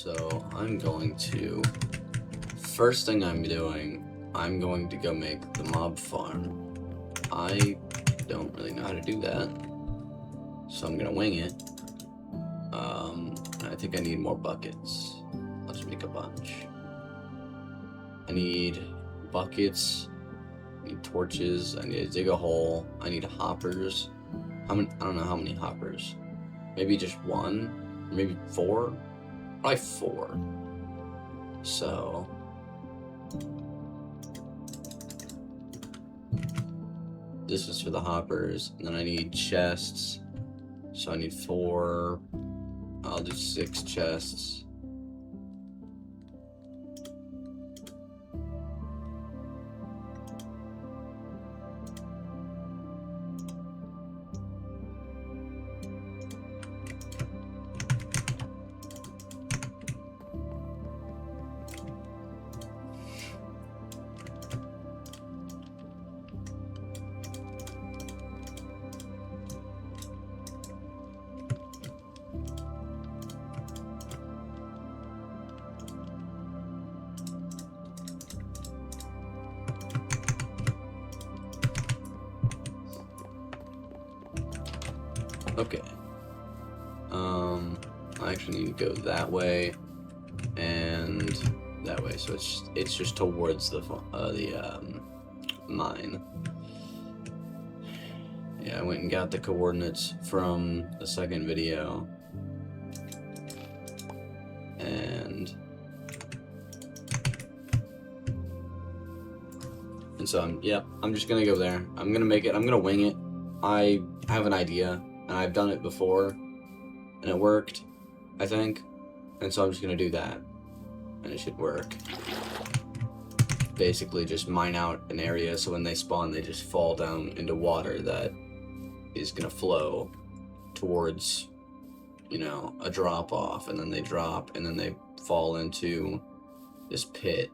So I'm going to, first thing I'm doing, I'm going to go make the mob farm. I don't really know how to do that, so I'm gonna wing it. I think I need more buckets. I'll just make a bunch. I need buckets, I need torches, I need to dig a hole, I need hoppers. How many? I don't know how many hoppers. Maybe just one, maybe four? Probably four. So this is for the hoppers, and then I need chests. So I need 4. I'll do 6 chests. Okay. I actually need to go that way and that way, so it's just towards the mine. Yeah, I went and got the coordinates from the second video, and so I'm just gonna go there. I'm gonna make it. I'm gonna wing it. I have an idea, and I've done it before, and it worked, I think. And so I'm just gonna do that, and it should work. Basically, just mine out an area so when they spawn, they just fall down into water that is gonna flow towards, you know, a drop off, and then they drop, and then they fall into this pit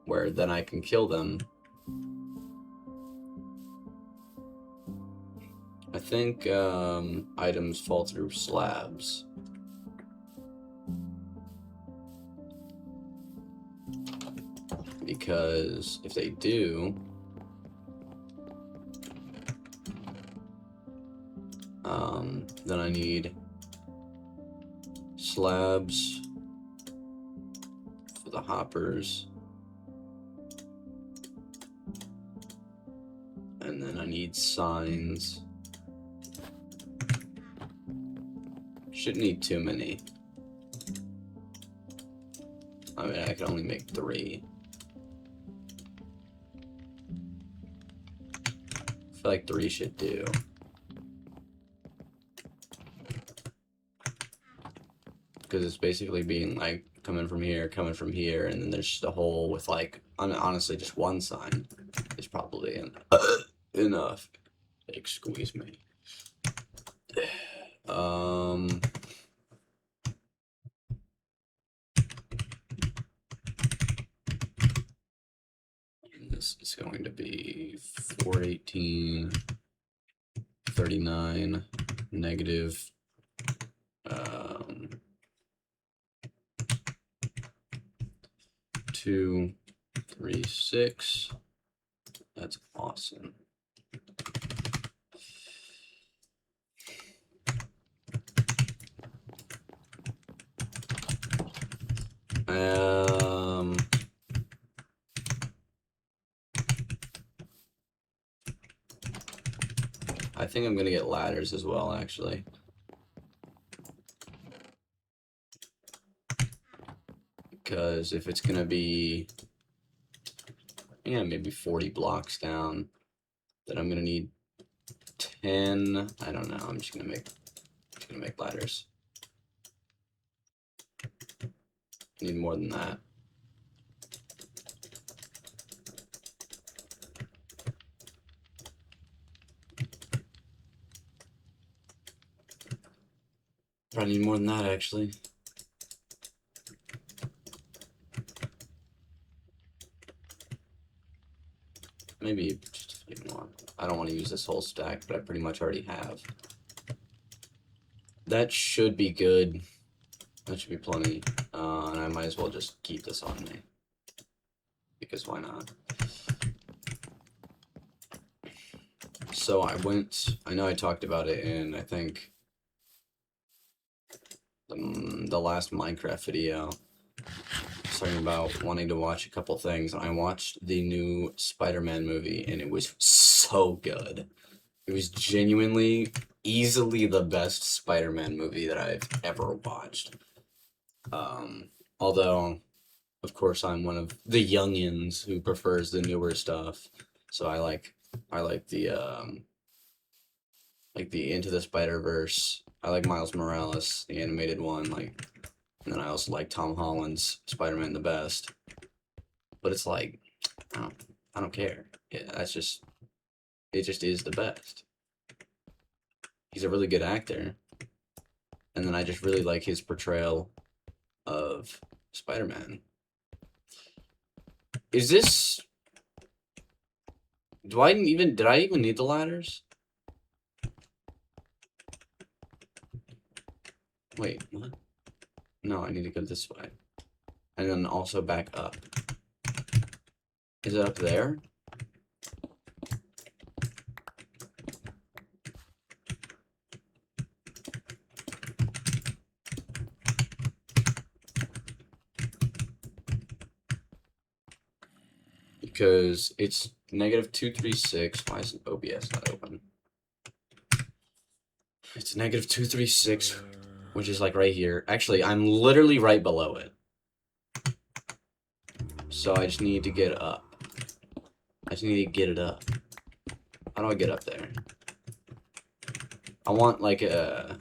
where then I can kill them. I think items fall through slabs. Because if they do, then I need slabs for the hoppers, and then I need signs. Shouldn't need too many. I mean, I can only make 3. I feel like 3 should do. Because it's basically being like coming from here, and then there's just a hole with like, honestly, just one sign is probably enough. Excuse me. This is going to be 418, 39, negative, 2, 3, 6. That's awesome. I think I'm gonna get ladders as well, actually. Because if it's gonna be, yeah, maybe 40 blocks down, then I'm gonna need 10. I don't know. I'm just gonna make ladders. Need more than that. Probably need more than that, actually. Maybe just a few more. I don't want to use this whole stack, but I pretty much already have. That should be good. That should be plenty. And I might as well just keep this on me. Because why not? So I know I talked about it in, I think, the last Minecraft video. I was talking about wanting to watch a couple things, and I watched the new Spider-Man movie, and it was so good. It was genuinely, easily the best Spider-Man movie that I've ever watched. Although, of course, I'm one of the youngins who prefers the newer stuff. So I like the Into the Spider-Verse. I like Miles Morales, the animated one, and then I also like Tom Holland's Spider-Man the best. But it's like, I don't care. Yeah, it just is the best. He's a really good actor. And then I just really like his portrayal of Spider-Man. Is this... did I even need the ladders? Wait, what? No, I need to go this way. And then also back up. Is it up there? Because it's -236. Why is OBS not open? It's -236, which is like right here. Actually, I'm literally right below it. So I just need to get up. I just need to get it up. How do I get up there? I want like a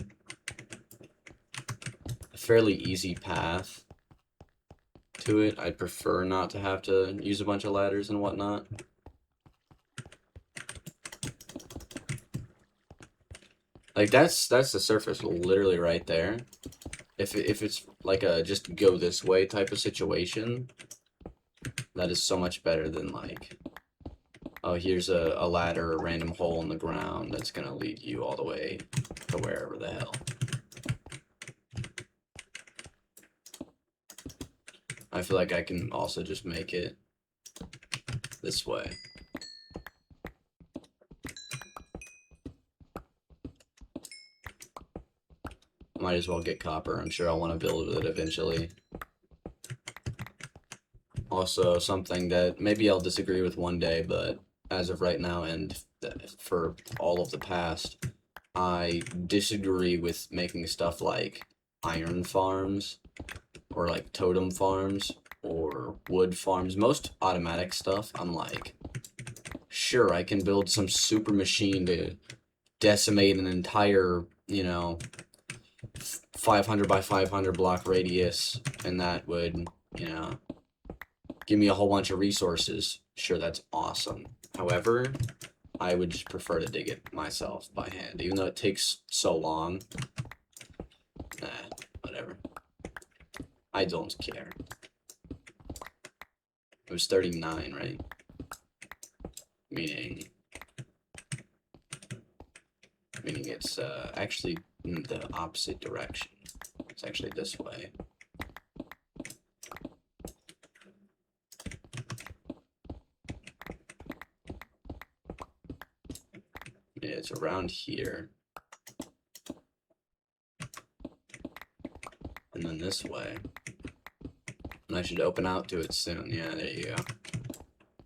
fairly easy path to it. I'd prefer not to have to use a bunch of ladders and whatnot. Like that's the surface literally right there. If it's like a just go this way type of situation, that is so much better than like, oh, here's a ladder, a random hole in the ground that's gonna lead you all the way to wherever the hell. I feel like I can also just make it this way. Might as well get copper. I'm sure I'll want to build with it eventually. Also, something that maybe I'll disagree with one day, but as of right now and for all of the past, I disagree with making stuff like iron farms or like totem farms or wood farms. Most automatic stuff, I'm like, sure, I can build some super machine to decimate an entire, 500 by 500 block radius, and that would, give me a whole bunch of resources. Sure, that's awesome. However, I would just prefer to dig it myself by hand, even though it takes so long. Nah, whatever. I don't care. It was 39, right? Meaning it's actually in the opposite direction. It's actually this way. Yeah, it's around here. And then this way. And I should open out to it soon. Yeah, there you go.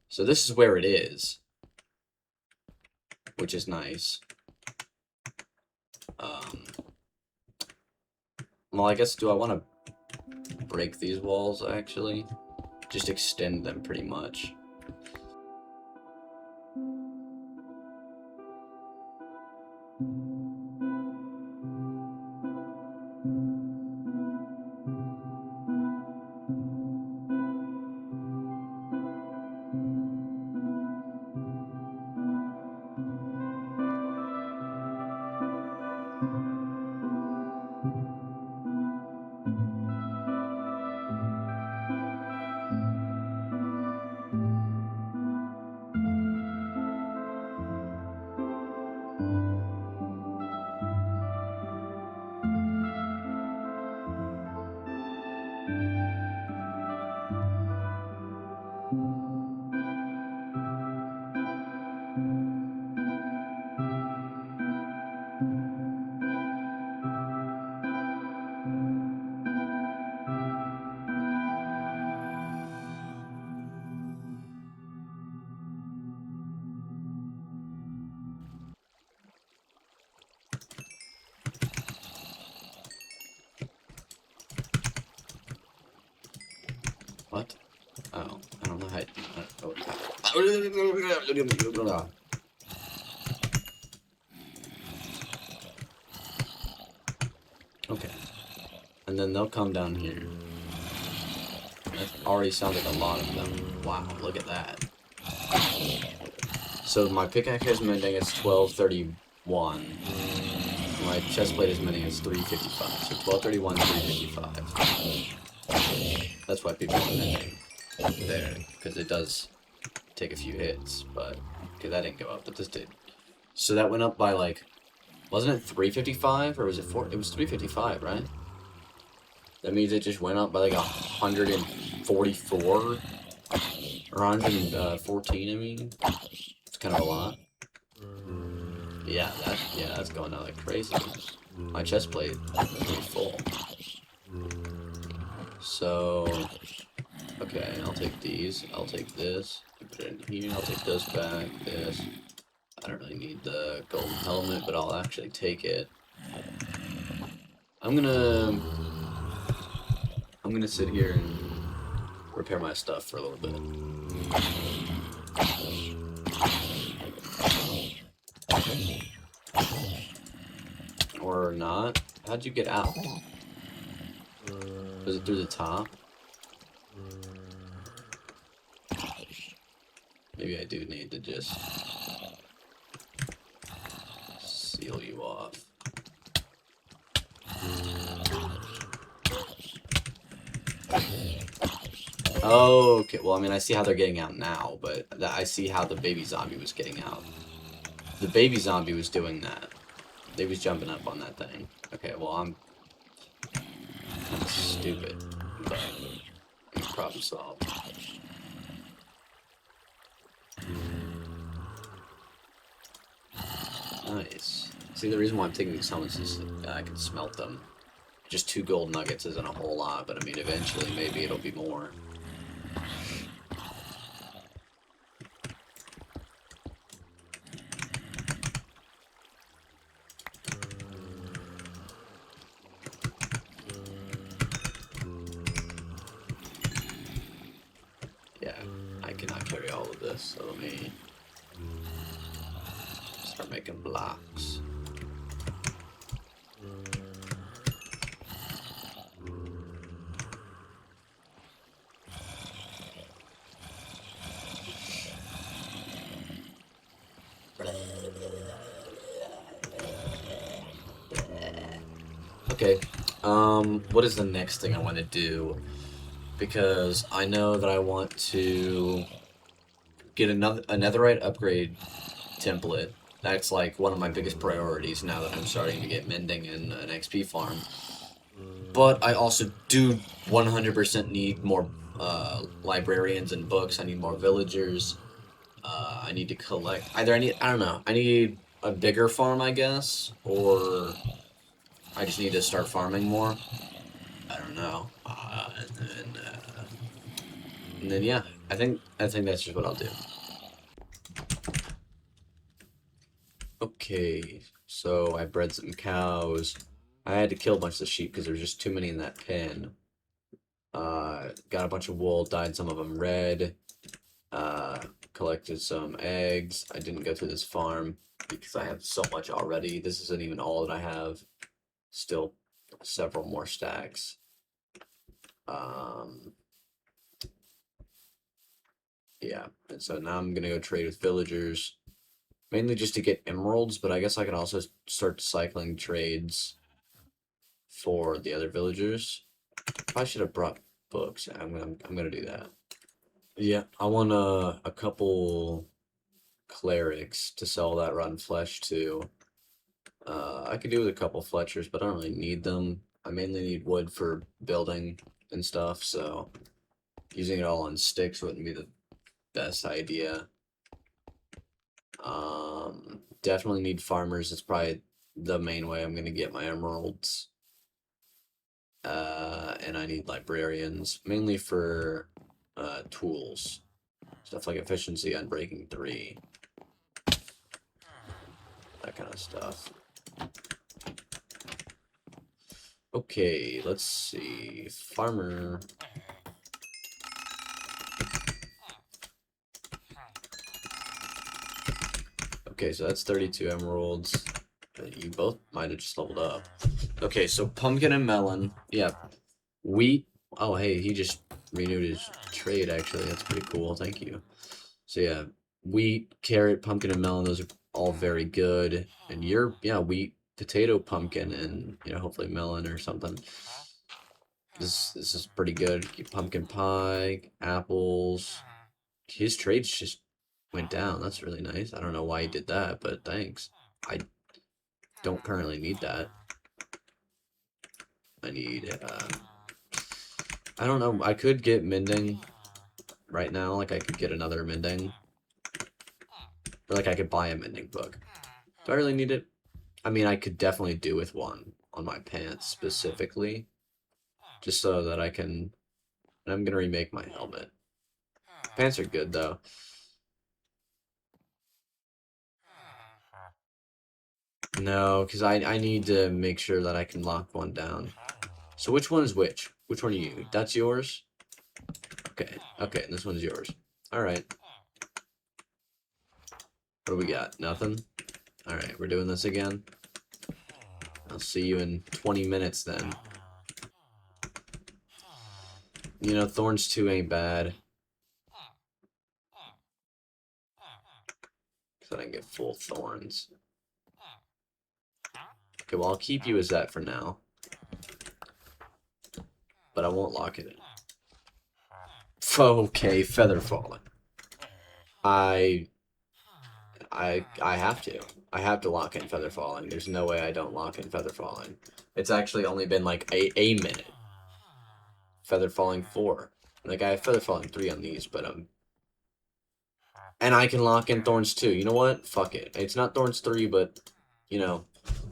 So this is where it is. Which is nice. Well, I guess, do I want to break these walls, actually? Just extend them, pretty much. What? Oh, I don't know how. Okay. And then they'll come down here. That already sounds like a lot of them. Wow, look at that. So my pickaxe is mending, it's 1231. My chest plate is mending, it's 355. So 1231, 355. That's why people are mending there, because it does take a few hits, but okay, that didn't go up, but this did. So that went up by like, wasn't it 355 or was it 4? It was 355, right? That means it just went up by like 144 or 114. I mean, it's kind of a lot. Yeah, that's going out like crazy. My chest plate is pretty full. So, okay, I'll take these. I'll take this. Put it in here. I'll take this back. This. I don't really need the golden helmet, but I'll actually take it. I'm gonna sit here and repair my stuff for a little bit. Or not? How'd you get out? Was it through the top? Maybe I do need to just seal you off. Oh, okay. Well, I mean, I see how they're getting out now, but I see how the baby zombie was getting out. The baby zombie was doing that. They was jumping up on that thing. Okay, well, I'm kind of stupid, but problem solved. Nice. See, the reason why I'm taking these helmets is I can smelt them. Just 2 gold nuggets isn't a whole lot, but I mean, eventually, maybe it'll be more. Yeah, I cannot carry all of this, so let me start making blocks. Okay, what is the next thing I want to do? Because I know that I want to get a netherite upgrade template. That's like one of my biggest priorities now that I'm starting to get mending and an XP farm. But I also do 100% need more librarians and books. I need more villagers. I need to collect. I don't know. I need a bigger farm, I guess, or I just need to start farming more. I don't know. And then yeah, I think that's just what I'll do. Okay, so I bred some cows. I had to kill a bunch of the sheep because there was just too many in that pen. Got a bunch of wool, dyed some of them red. Collected some eggs. I didn't go through this farm because I have so much already. This isn't even all that I have. Still several more stacks. Yeah, and so now I'm gonna go trade with villagers. Mainly just to get emeralds, but I guess I can also start cycling trades for the other villagers. I should have brought books. I'm gonna do that. Yeah, I want a couple clerics to sell that rotten flesh to. I could do with a couple Fletchers, but I don't really need them. I mainly need wood for building and stuff, so using it all on sticks wouldn't be the best idea. Definitely need farmers. It's probably the main way I'm gonna get my emeralds. And I need librarians, mainly for tools. Stuff like efficiency on breaking 3. That kind of stuff. Okay, let's see. Farmer. Okay, so that's 32 emeralds. You both might have just leveled up. Okay, so pumpkin and melon. Yeah. Wheat. Oh, hey, he just renewed his trade, actually. That's pretty cool. Thank you. So, yeah. Wheat, carrot, pumpkin, and melon. Those are all very good. And you're, yeah, wheat, potato, pumpkin, and, you know, hopefully melon or something. This is pretty good. Pumpkin pie, apples. His trades just went down. That's really nice. I don't know why he did that, but thanks. I don't currently need that. I need, I don't know. I could get mending right now. Like, I could get another mending. Or, like, I could buy a mending book. Do I really need it? I mean, I could definitely do with one on my pants specifically. Just so that I can... And I'm gonna remake my helmet. Pants are good, though. No, because I need to make sure that I can lock one down. So which one is which? Which one are you? That's yours? Okay, okay, and this one's yours. Alright. What do we got? Nothing? Alright, we're doing this again. I'll see you in 20 minutes then. You know, Thorns 2 ain't bad. Because I can get full Thorns. Okay, well, I'll keep you as that for now. But I won't lock it in. Okay, Feather Falling. I have to. I have to lock in Feather Falling. There's no way I don't lock in Feather Falling. It's actually only been like a minute. Feather Falling 4. Like, I have Feather Falling 3 on these, but and I can lock in Thorns 2. You know what? Fuck it. It's not Thorns 3, but, you know,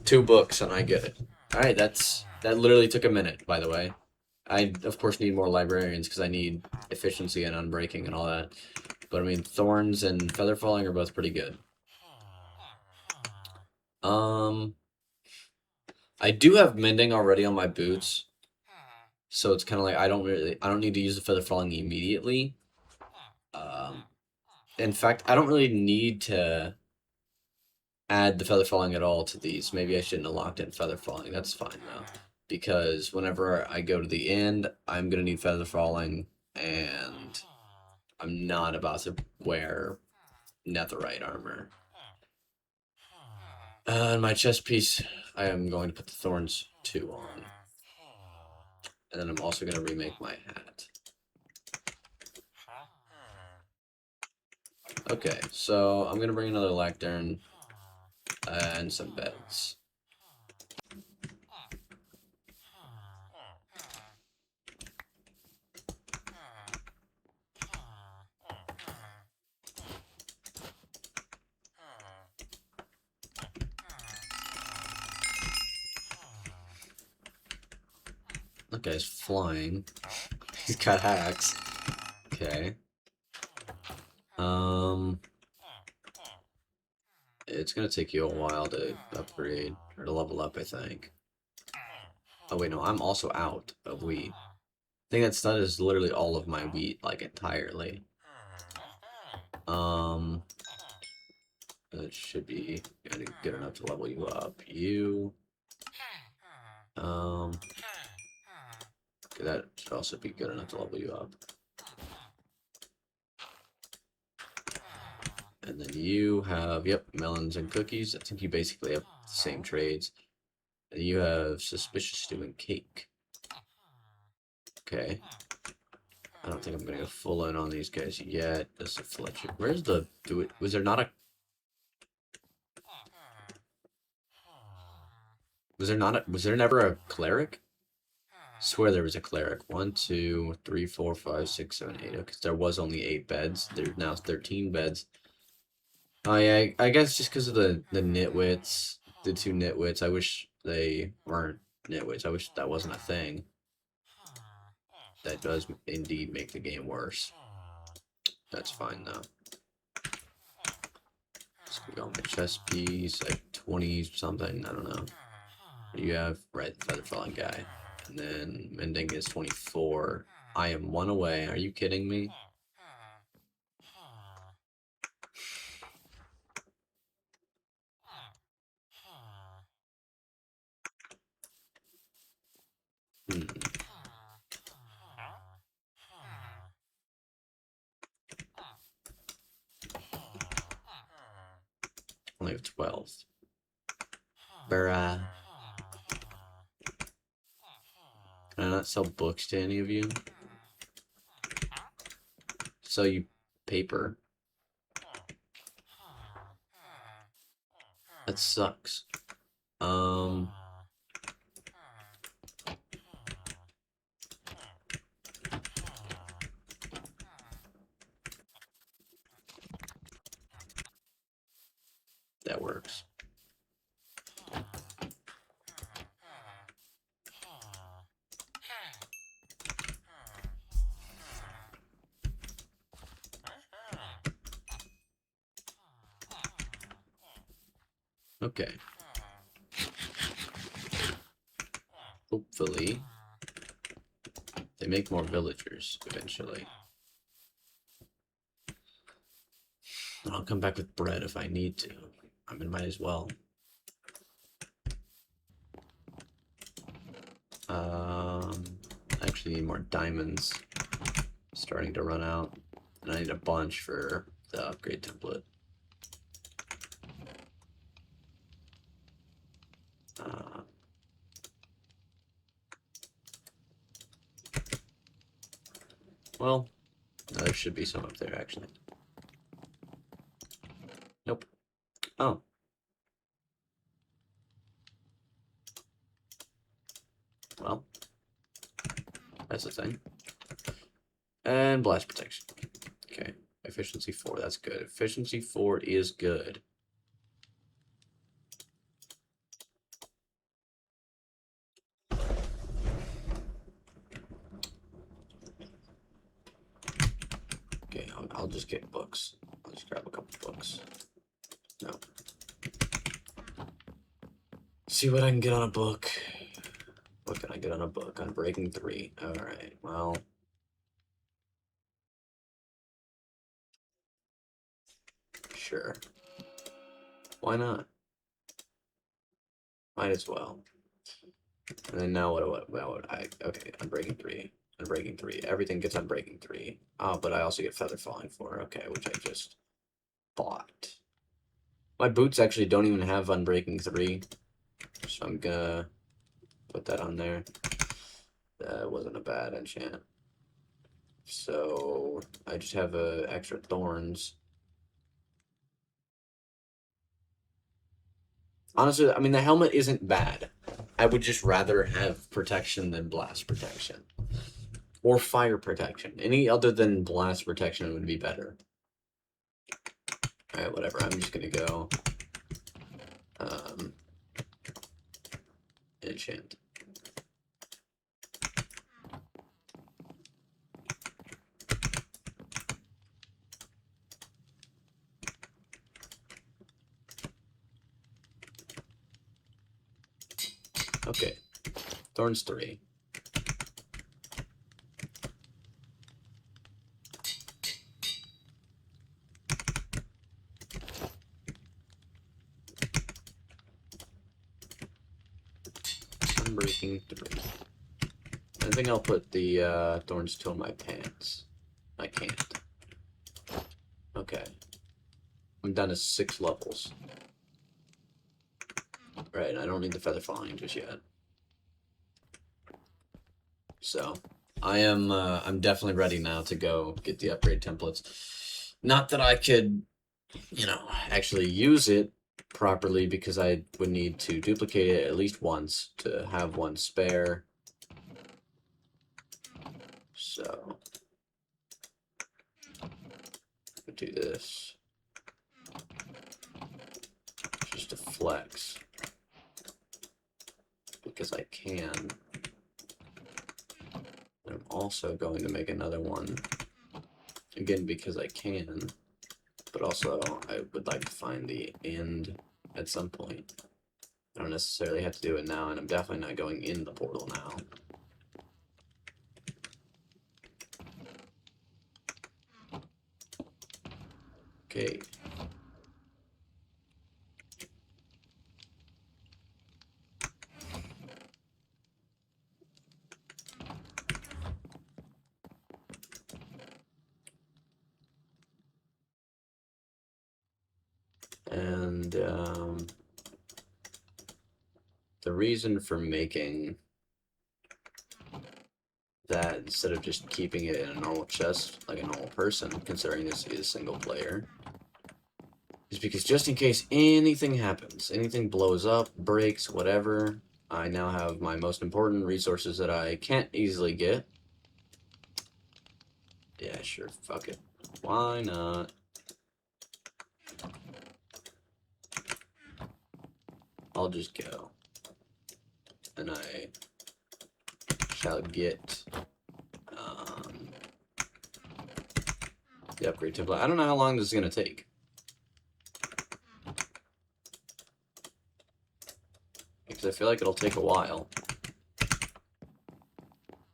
2 books and I get it. Alright, that literally took a minute, by the way. I, of course, need more librarians because I need efficiency and unbreaking and all that. But, I mean, Thorns and Feather Falling are both pretty good. I do have mending already on my boots. So it's kind of like I don't need to use the Feather Falling immediately. In fact, I don't really need to add the Feather Falling at all to these. Maybe I shouldn't have locked in Feather Falling. That's fine though. Because whenever I go to the end, I'm going to need Feather Falling, and I'm not about to wear netherite armor. And my chest piece, I am going to put the Thorns 2 on. And then I'm also going to remake my hat. Okay, so I'm going to bring another Lectern and some beds. That guy's flying. He's got hacks. Okay. It's gonna take you a while to upgrade, or to level up, I think. Oh wait, no, I'm also out of wheat. I think that is literally all of my wheat, like, entirely. That should be good enough to level you up. You, okay, that should also be good enough to level you up. And then you have, yep, melons and cookies. I think you basically have the same trades. And you have suspicious stew and cake. Okay. I don't think I'm gonna go full in on these guys yet. This is a Fletcher. Where's the was there not a was there never a cleric? I swear there was a cleric. 1, 2, 3, 4, 5, 6, 7, 8. Because there was only 8 beds. There's now 13 beds. Oh yeah, I guess just because of the nitwits, the 2 nitwits. I wish they weren't nitwits. I wish that wasn't a thing. That does indeed make the game worse. That's fine though. Let's go on my chest piece, like 20 something, I don't know. What do you have? Right, Feather Falling guy. And then mending is 24. I am 1 away. Are you kidding me? Only have 12. Bruh. Can I not sell books to any of you? Sell you paper. That sucks. That works. Okay. Hopefully, they make more villagers eventually. I'll come back with bread if I need to. I mean, might as well. I actually need more diamonds. Starting to run out. And I need a bunch for the upgrade template. Well, there should be some up there, actually. Nope. Oh. Well, that's a thing. And blast protection. Okay. Efficiency 4, that's good. Efficiency 4 is good. Okay, I'll just get books. I'll just grab a couple books. No. See what I can get on a book. What can I get on a book? Unbreaking 3. Alright, well. Sure. Why not? Might as well. And then now what would I... Okay, Unbreaking 3. Unbreaking 3. Everything gets Unbreaking 3. Oh, but I also get Feather Falling 4. Okay, which I just bought. My boots actually don't even have Unbreaking 3. So I'm gonna put that on there. That wasn't a bad enchant. So I just have extra thorns. Honestly, I mean, the helmet isn't bad. I would just rather have protection than blast protection. Or fire protection. Any other than blast protection would be better. Alright, whatever. I'm just gonna go... enchant. Okay. Thorns 3. Unbreaking 3. I think I'll put the Thorns 2 on my pants. I can't. Okay. I'm down to 6 levels. Right, I don't need the Feather Falling just yet. So, I'm definitely ready now to go get the upgrade templates. Not that I could, you know, actually use it properly because I would need to duplicate it at least once to have one spare. So, do this. Just to flex. Because I can. I'm also going to make another one. Again, because I can. But also, I would like to find the end at some point. I don't necessarily have to do it now, and I'm definitely not going in the portal now. Okay. And the reason for making that instead of just keeping it in a normal chest like a normal person, considering this is single player, is because just in case anything happens, anything blows up, breaks, whatever, I now have my most important resources that I can't easily get. Yeah, sure, fuck it. Why not? I'll just go. And I shall get the upgrade template. I don't know how long this is going to take. Because I feel like it'll take a while.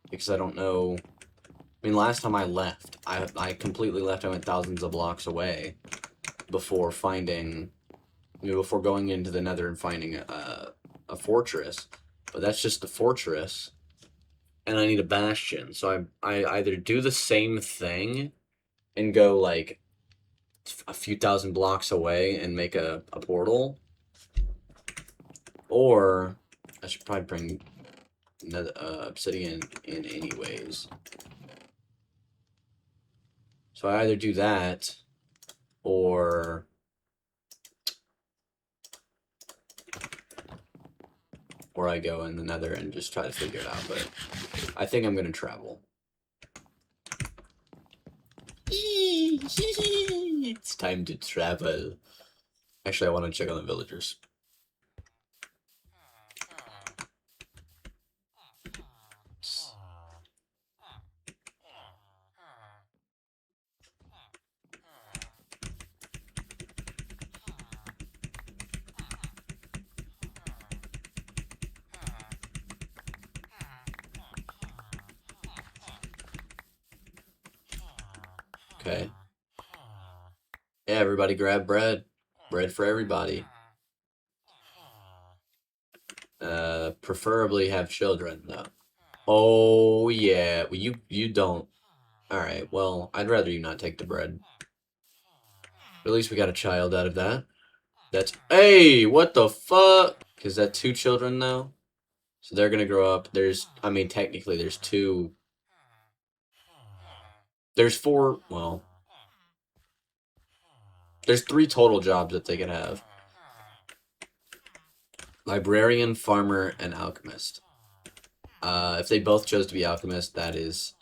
Because I don't know. I mean, last time I left, I completely left. I went thousands of blocks away before finding, before going into the Nether and finding a fortress. But that's just the fortress, and I need a bastion. So I either do the same thing and go like a few thousand blocks away and make a portal, or I should probably bring obsidian in anyways. So I either do that, or I go in the Nether and just try to figure it out. But I think I'm gonna travel. It's time to travel. Actually, I want to check on the villagers. Okay. Yeah, everybody grab bread. Bread for everybody. Preferably have children, though. Oh, yeah. Well, you don't. Alright, well, I'd rather you not take the bread. But at least we got a child out of that. That's... Hey, what the fuck? Is that 2 children now? So they're gonna grow up. There's... I mean, technically, there's 2... There's 4... Well... There's 3 total jobs that they could have. Librarian, farmer, and alchemist. If they both chose to be alchemist, that's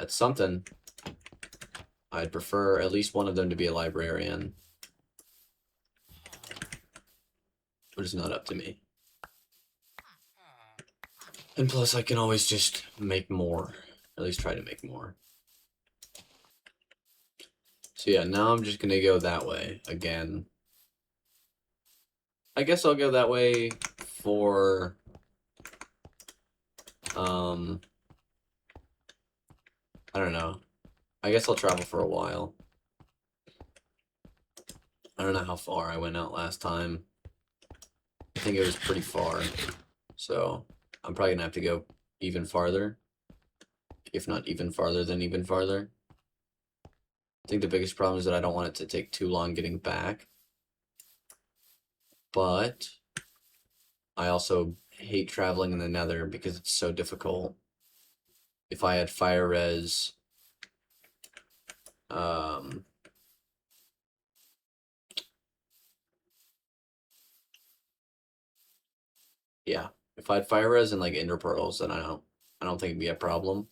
something. I'd prefer at least one of them to be a librarian. But it's not up to me. And plus, I can always just make more. At least try to make more. So yeah, now I'm just gonna go that way again. I guess I'll go that way for... I don't know. I guess I'll travel for a while. I don't know how far I went out last time. I think it was pretty far. So, I'm probably gonna have to go even farther. If not even farther than even farther. I think the biggest problem is that I don't want it to take too long getting back. But I also hate traveling in the Nether because it's so difficult. If I had fire res, yeah, if I had fire res and like ender pearls, then I don't think it'd be a problem.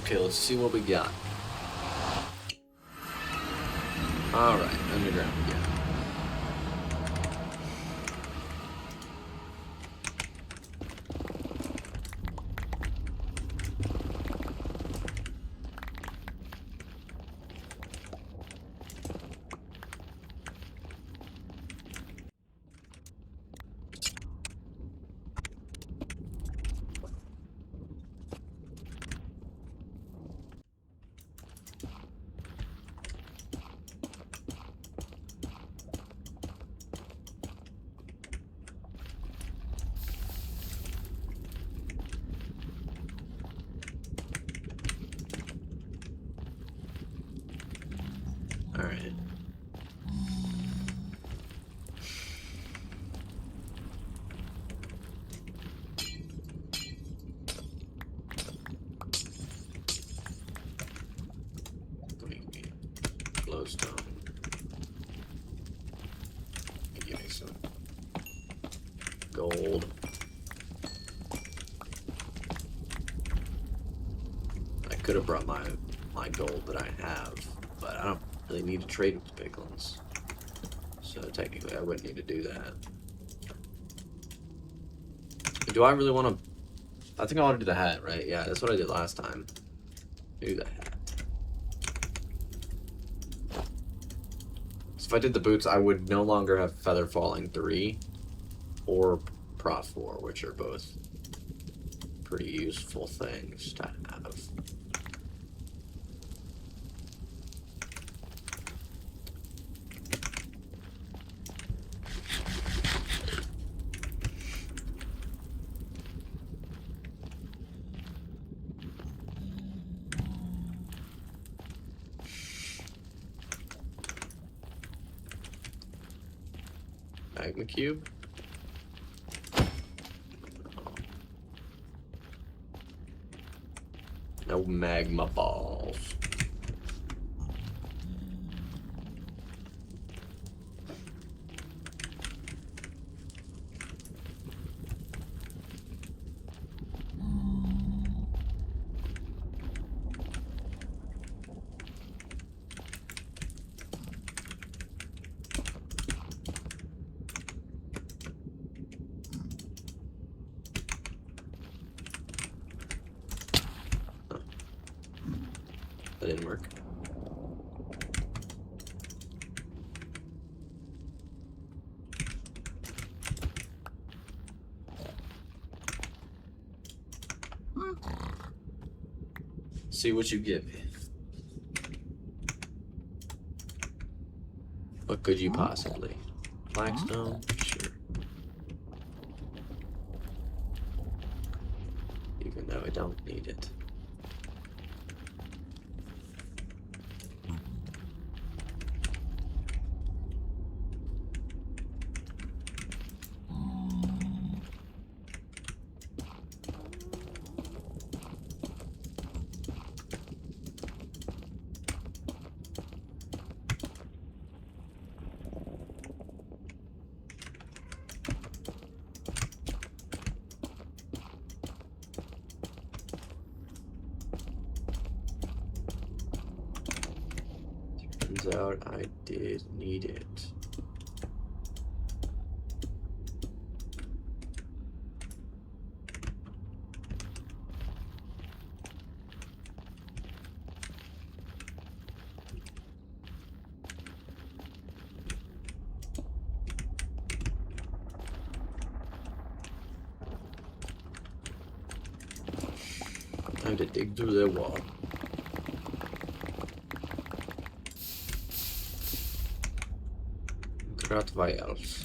Okay, let's see what we got. Alright, underground again. Alright. Glowstone. Give me some gold. I could have brought my gold that I have, but I don't really need to trade with the piglins. So technically I wouldn't need to do that. Do I really want to... I think I want to do the hat, right? Yeah, that's what I did last time. Do the hat. So if I did the boots, I would no longer have Feather Falling 3 or Prot 4, which are both pretty useful things to have. Magma Cube. No magma balls. That didn't work. See what you give me. What could you possibly? Blackstone? Sure. Even though I don't need it. Turns out I did need it. Time to dig through the wall. Rottweilers.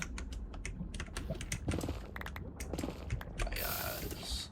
Vials.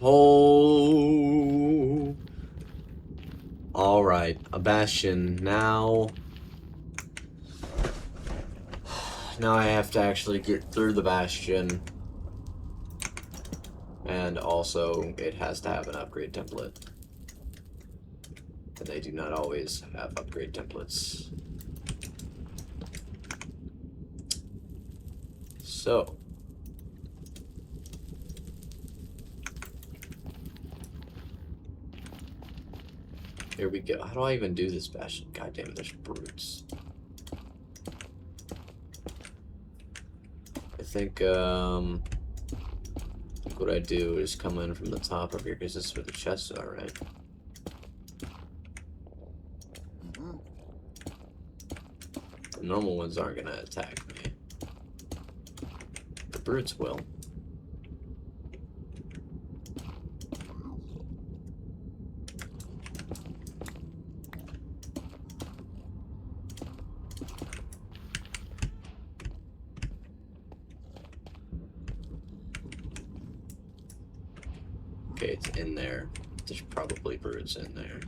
Oh. Alright, a bastion. Now I have to actually get through the bastion. And also, it has to have an upgrade template. And they do not always have upgrade templates. So. Here we go. How do I even do this bastion? God damn it, there's brutes. I think, what I do is come in from the top of here, because this is where the chests are, right? The normal ones aren't gonna attack me. The brutes will. Okay, it's in there. There's probably brutes in there.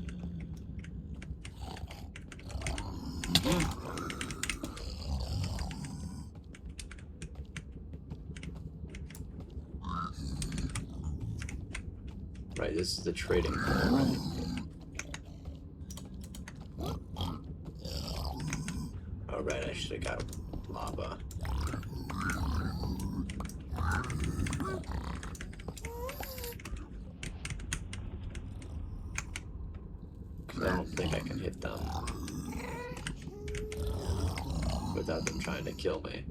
Right, this is the trading hall, right? Oh, right, I should have got lava. Because I don't think I can hit them without them trying to kill me.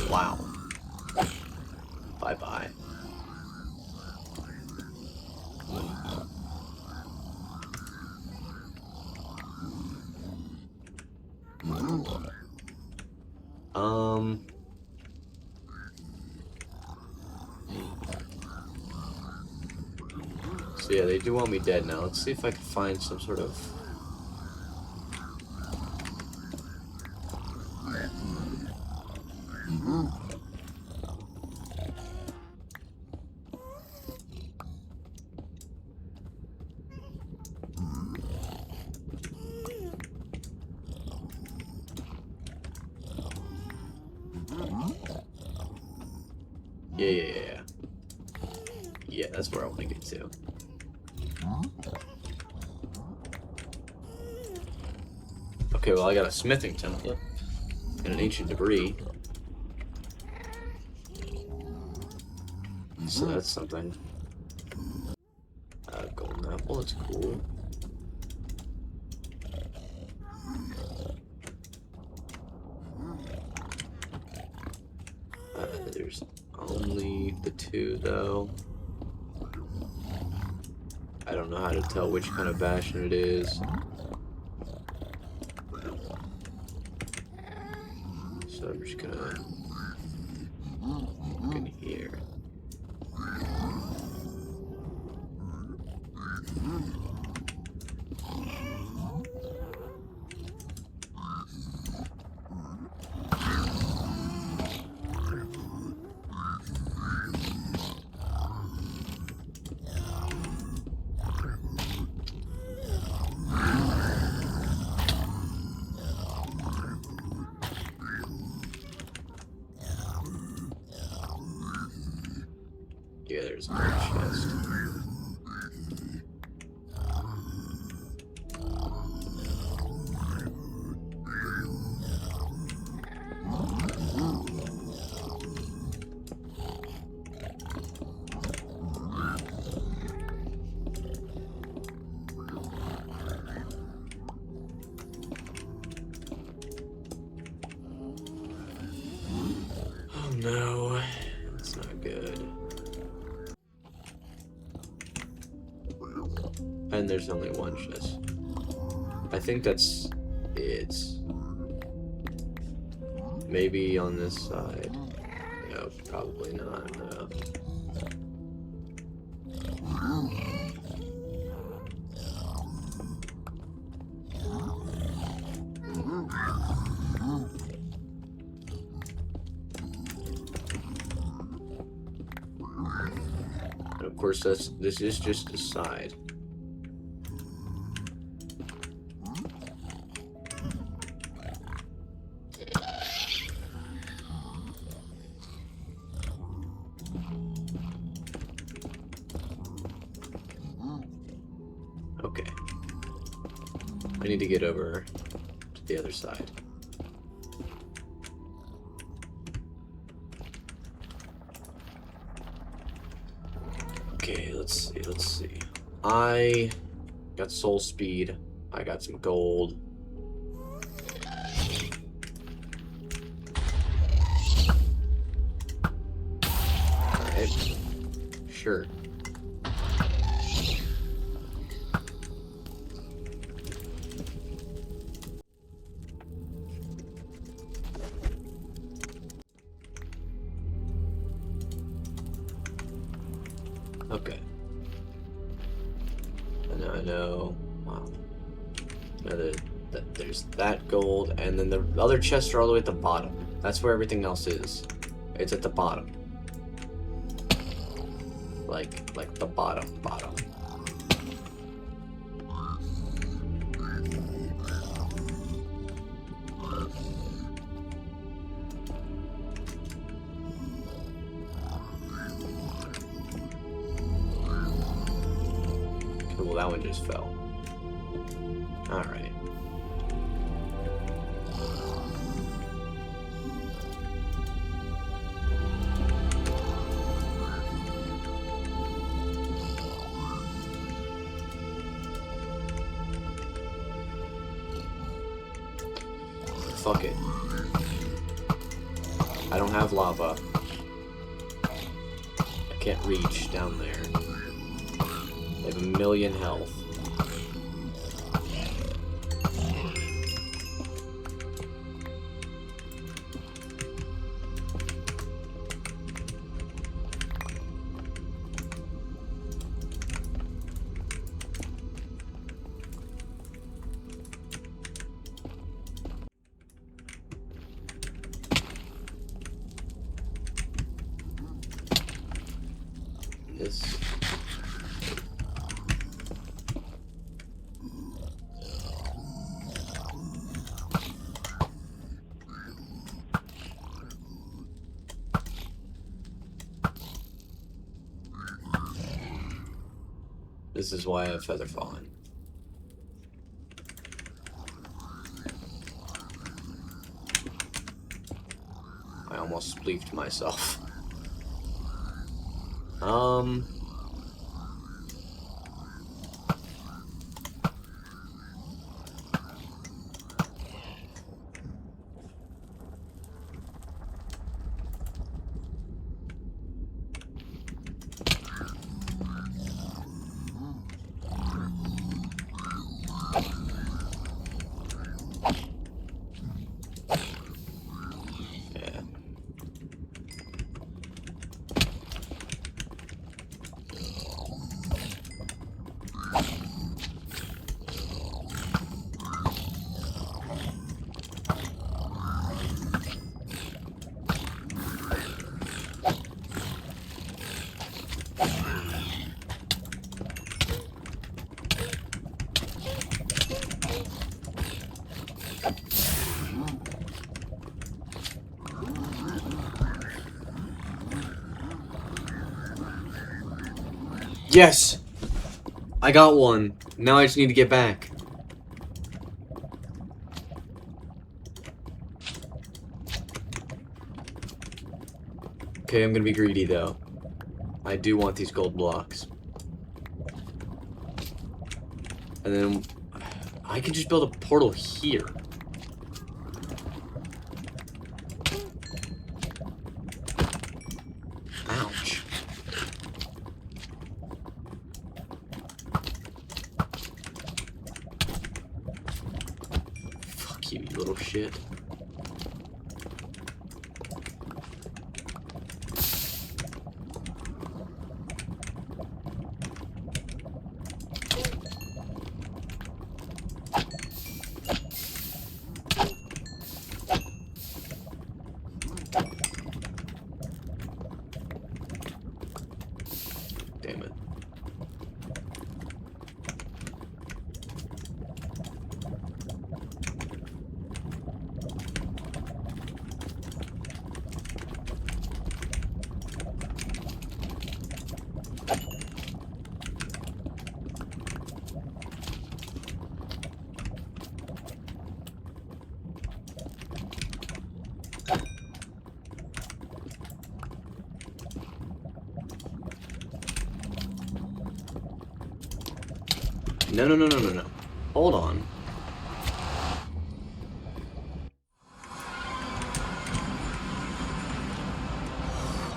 Wow. Bye-bye. So yeah, they do want me dead now. Let's see if I can find some sort of... Yeah. Yeah, that's where I want to get to. Okay, well, I got a smithing template and an ancient debris. So that's something. Golden apple, that's cool. There's only the two, though. I don't know how to tell which kind of bastion it is. So I'm just gonna look in here. Yeah, there's a chest. Oh no, that's not good. And there's only one chest. I think that's it. Maybe on this side. No, probably not. No. course, this is just the side. Okay. I need to get over to the other side. Okay, let's see. I got soul speed. I got some gold. Alright. Sure. Okay. I know. Wow. There's that gold, and then the other chests are all the way at the bottom. That's where everything else is. It's at the bottom. Like the bottom. Well, that one just fell. Alright. Fuck it. I don't have lava. I can't reach down there. I have 1,000,000 health. This. This is why I have Feather Fallen. I almost spleefed myself. Yes! I got one. Now I just need to get back. Okay, I'm gonna be greedy though. I do want these gold blocks. And then I can just build a portal here. Ouch. Fuck you, you little shit. Damn it. No, no, no, no, no, no. Hold on.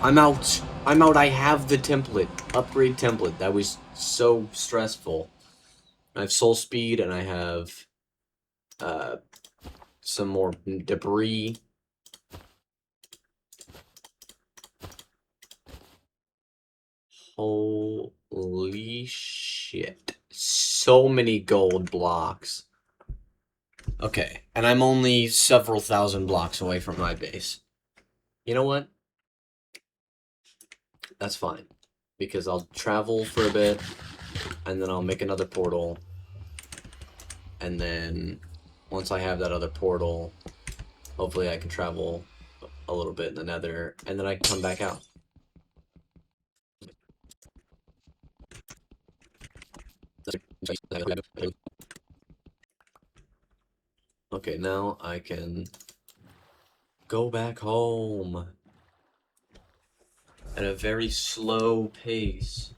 I'm out. I'm out. I have the template. Upgrade template. That was so stressful. I have soul speed and I have some more debris. Holy shit. So many gold blocks. Okay, and I'm only several thousand blocks away from my base. You know what? That's fine. Because I'll travel for a bit, and then I'll make another portal. And then, once I have that other portal, hopefully I can travel a little bit in the nether, and then I can come back out. Okay, now I can go back home at a very slow pace.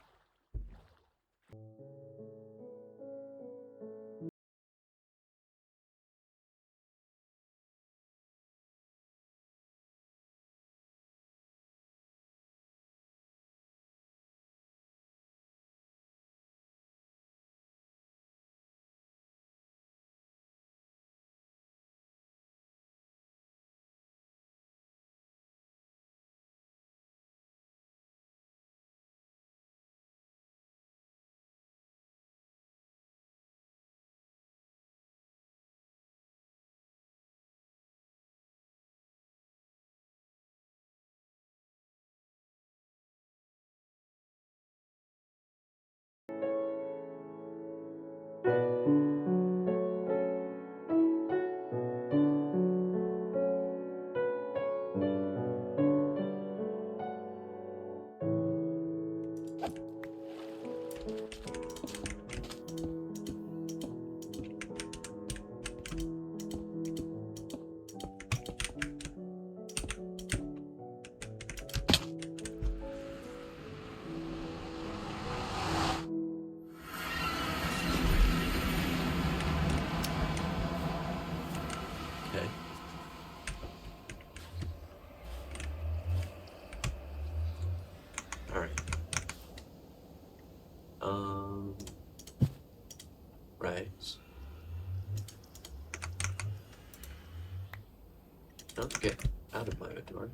Okay. Alright. Right. Don't get out of my inventory.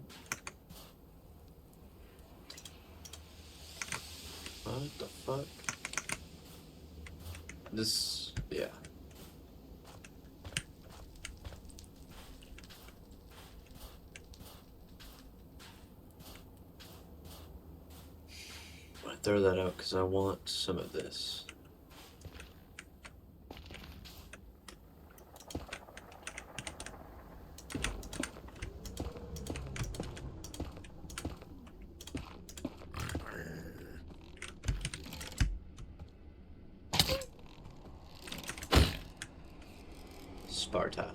What the fuck? This, yeah. I throw that out because I want some of this. Sparta.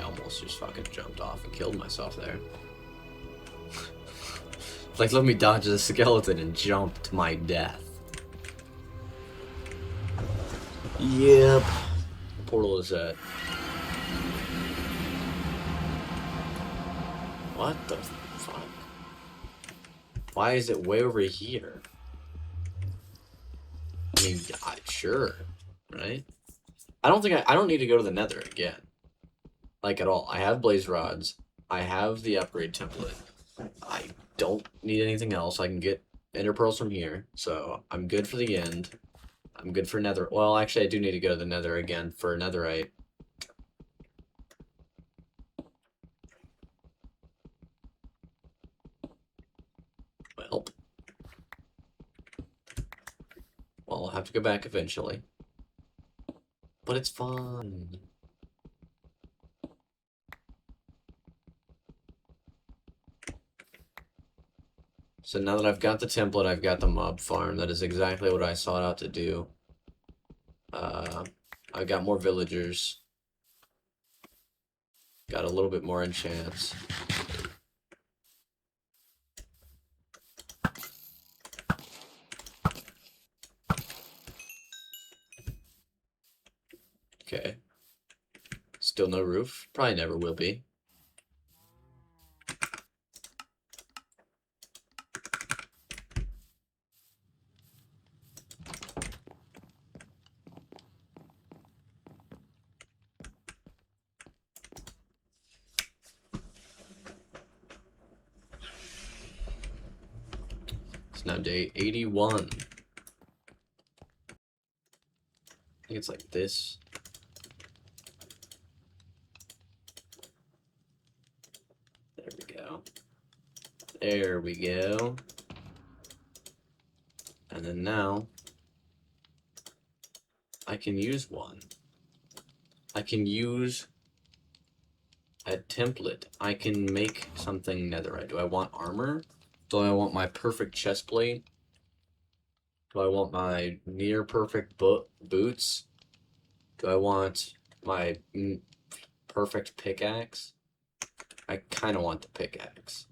almost just fucking jumped off and killed myself there. Like, let me dodge the skeleton and jump to my death. Yep. What portal is that? What the fuck? Why is it way over here? I mean, sure, right? I don't need to go to the Nether again. Like, at all. I have blaze rods. I have the upgrade template. I don't need anything else. I can get ender pearls from here, so I'm good for the end. I'm good for nether. Well, actually, I do need to go to the Nether again for netherite. Well, I'll have to go back eventually. But it's fun. So now that I've got the template, I've got the mob farm. That is exactly what I sought out to do. I've got more villagers. Got a little bit more enchants. Okay. Still no roof. Probably never will be. It's now day 81. I think it's like this. There we go. There we go. And then now, I can use one. I can use a template. I can make something netherite. Do I want armor? Do I want my perfect chest plate? Do I want my near perfect boots? Do I want my perfect pickaxe? I kind of want the pickaxe.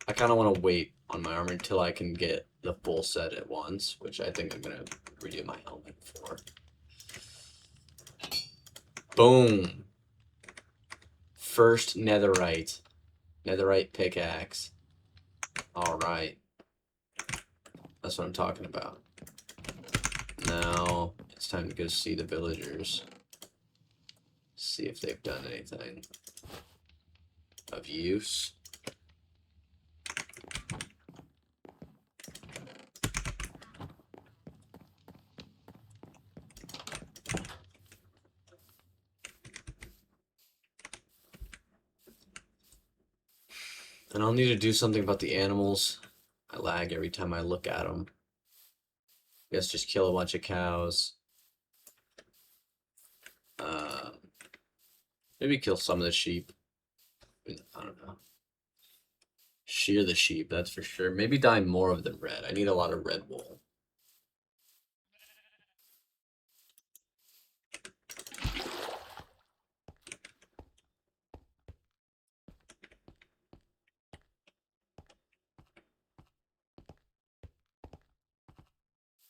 I kind of want to wait on my armor until I can get the full set at once, which I think I'm going to redo my helmet for. Boom. First netherite. Netherite pickaxe. Alright. That's what I'm talking about. Now, it's time to go see the villagers. See if they've done anything of use. And I'll need to do something about the animals. I lag every time I look at them. I guess just kill a bunch of cows. Maybe kill some of the sheep. I don't know. Shear the sheep, that's for sure. Maybe dye more of them red. I need a lot of red wool.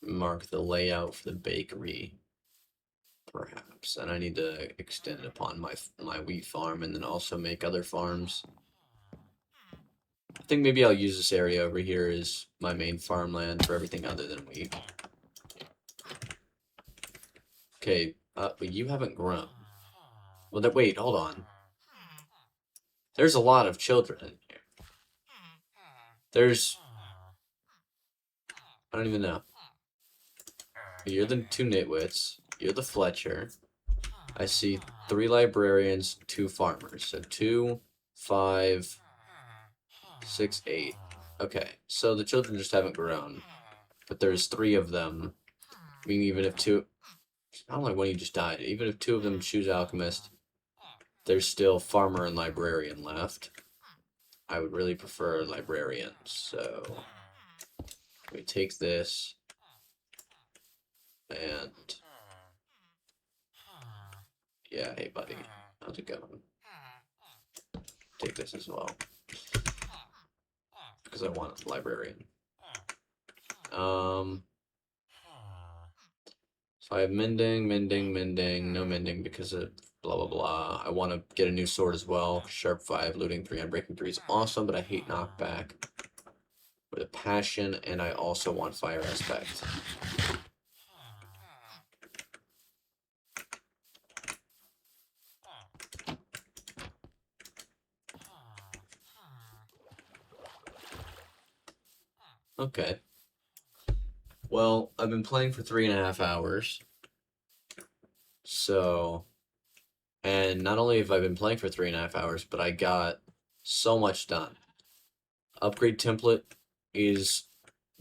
Mark the layout for the bakery, perhaps. And I need to extend it upon my wheat farm and then also make other farms. I think maybe I'll use this area over here as my main farmland for everything other than wheat. Okay, but you haven't grown. Well, wait, hold on. There's a lot of children in here. I don't even know. You're the 2 nitwits. You're the Fletcher. I see 3 librarians, 2 farmers. So 2, 5, 6, 8. Okay, so the children just haven't grown. But there's 3 of them. I mean, even if 2... I don't like when he just died. Even if 2 of them choose alchemist, there's still farmer and librarian left. I would really prefer librarian, so... we take this... and... Yeah, hey buddy. How's it going? Take this as well. Because I want a librarian. So I have mending, no mending because of blah blah blah. I want to get a new sword as well. Sharp 5, looting 3, unbreaking 3 is awesome, but I hate knockback with a passion, and I also want fire aspect. Okay. Well, I've been playing for 3.5 hours. So, and not only have I been playing for 3.5 hours, but I got so much done. Upgrade template is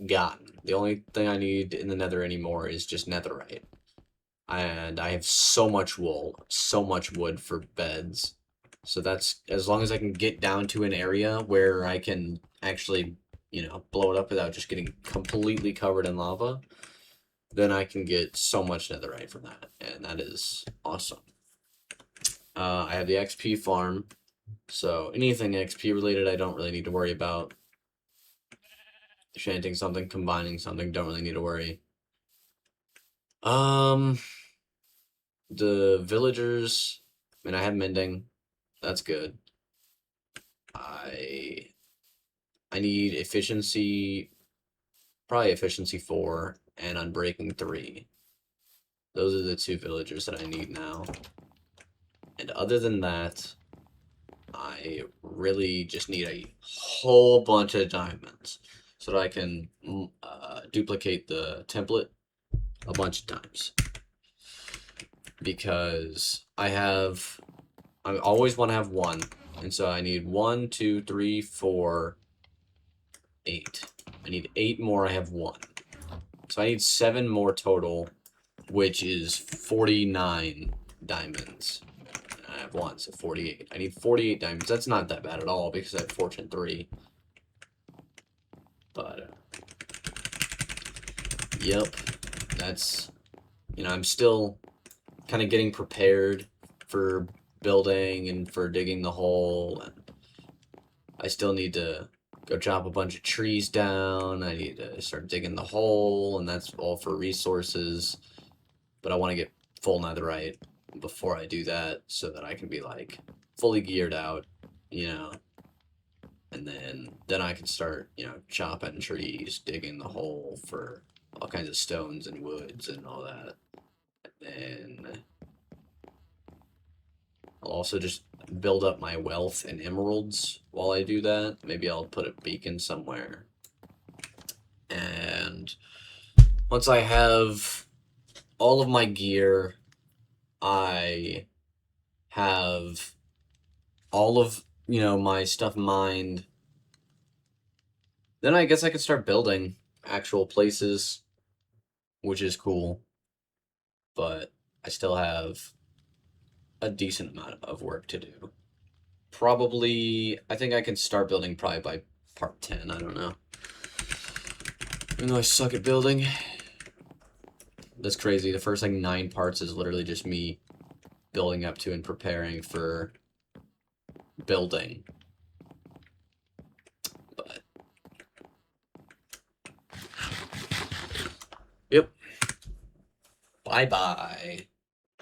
gotten. The only thing I need in the nether anymore is just netherite. And I have so much wool, so much wood for beds. So that's, as long as I can get down to an area where I can actually, blow it up without just getting completely covered in lava, then I can get so much netherite from that, and that is awesome. I have the XP farm, so anything XP related I don't really need to worry about. Enchanting something, combining something, don't really need to worry. The villagers, I mean, I have mending, that's good. I need efficiency, probably efficiency 4 and unbreaking 3. Those are the 2 villagers that I need now. And other than that, I really just need a whole bunch of diamonds so that I can duplicate the template a bunch of times. Because I always want to have 1. And so I need 1, 2, 3, 4, 8. I need 8 more, I have 1. So I need 7 more total, which is 49 diamonds. I have 1, so 48. I need 48 diamonds. That's not that bad at all because I have Fortune 3. But, yep, that's, I'm still kind of getting prepared for building and for digging the hole. And I still need to go chop a bunch of trees down. I need to start digging the hole, and that's all for resources. But I want to get full netherite before I do that so that I can be, like, fully geared out, and then I can start, chopping trees, digging the hole for all kinds of stones and woods and all that. And then I'll also just build up my wealth in emeralds while I do that. Maybe I'll put a beacon somewhere. And once I have all of my gear, I have all of, my stuff mined, then I guess I can start building actual places, which is cool. But I still have a decent amount of work to do. Probably, I think I can start building probably by part 10, I don't know. Even though I suck at building. That's crazy. The first, 9 parts is literally just me building up to and preparing for building. But, yep. Bye-bye.